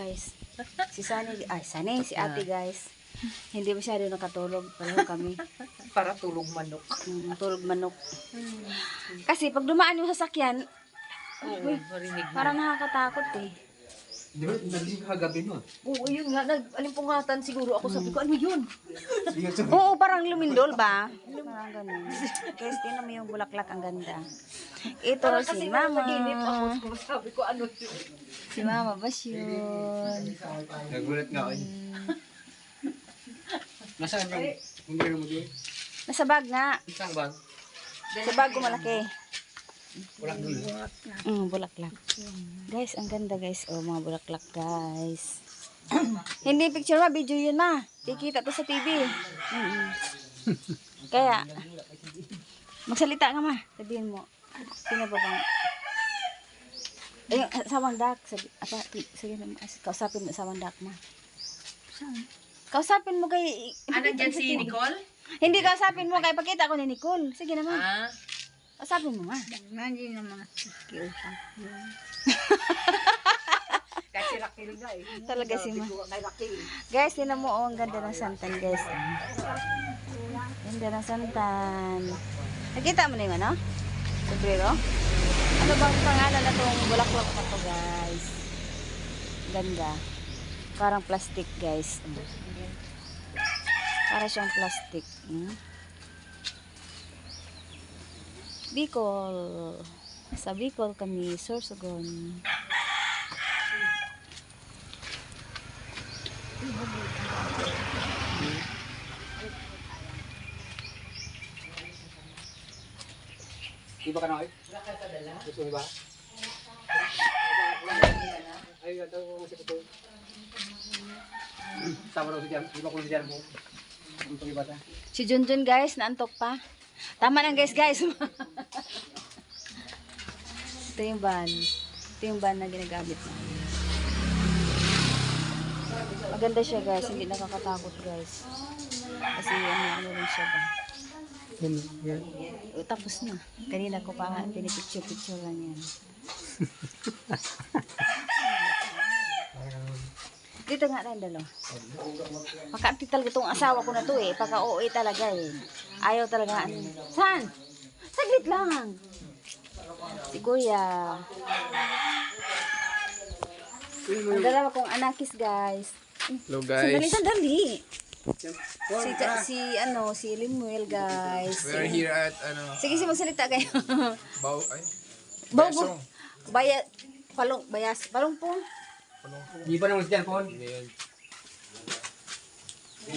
guys. Si Sunny, si ate guys. Hindi masyado nakatulog. Pareho kami. Para tulog manok. Tulog manok. Kasi pag dumaan yung sasakyan, Oo, marinig mo. parang nakakatakot eh. Di ba, nagising ka kagabi nun? Oo, yun nga. Alimpungatan siguro ako. Sabi ko, ano yun? Oo, parang lumindol ba? Parang ganun. Guys, tingnan mo yung bulaklak, ang ganda. Ito Parang si kasi Mama. naginip ako. Sabi ko, ano yun? Si Mama Basyon. Nagulat nga ako. Nasaan yung gano'n mo doon? Nasa bag nga. Saan ba? Sa bag ko malaki. Wala doon. Bulaklak. Guys, ang ganda guys. Oh, mga bulaklak guys. Hindi picture ma, video yun ma. Kikita to sa TV. Kaya, magsalita nga ma. Sabihin mo. Sino ba bang? Ayun, sa Wandak. Sabihin mo, kausapin mo sa Wandak ma. Kausapin mo kay... Nandiyan si Nicole? Hindi, kausapin mo kay pakita ko ni Nicole. Sige naman. Ah. Kausapin mo ma. Nandiyan na mga skill. Kasi Rakil nga eh. Talaga si ma. Kay Rakil. Guys, tinan mo, oh, ang ganda ng santan, guys. Ganda ng santan. Nakita mo na yung ano? Sombrero? Ano bang pangalan na itong bulaklak na to, guys? Ganda. Parang plastic, guys. Para siyang plastic. Bicol. Sa Bicol kami, Sorsogon. Di ba ka na kayo? Gusto mo ba? Ay, ito ko si Puto. Sama daw si Jan. Di ba kung si Jan mo? Ang pag-ibata. Si Junjun, guys, naantok pa. Tama lang, guys. Ito yung van. Ito yung van na ginagamit namin. Maganda siya, guys. Hindi nakakatakot, guys. Kasi ano rin siya ba. Tapos na. Kanina ko pa pinipicture lang yan. Dito nga rin dalo. Makaantital ko itong asawa ko na to eh. Pagka-OA talaga eh. Ayaw talaga. Saan? Saglit lang. Si Kuya. Ang dalawa kong anakis, guys. Hello guys. Sandali. Si Limuel, guys. We are here at Sige, magsalita kayo. Besong. Palungpong. Di ba naman si Jan po?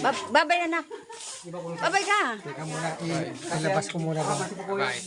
Babay na nak. Babay ka. Teka muna. Ilabas ko muna. Bye.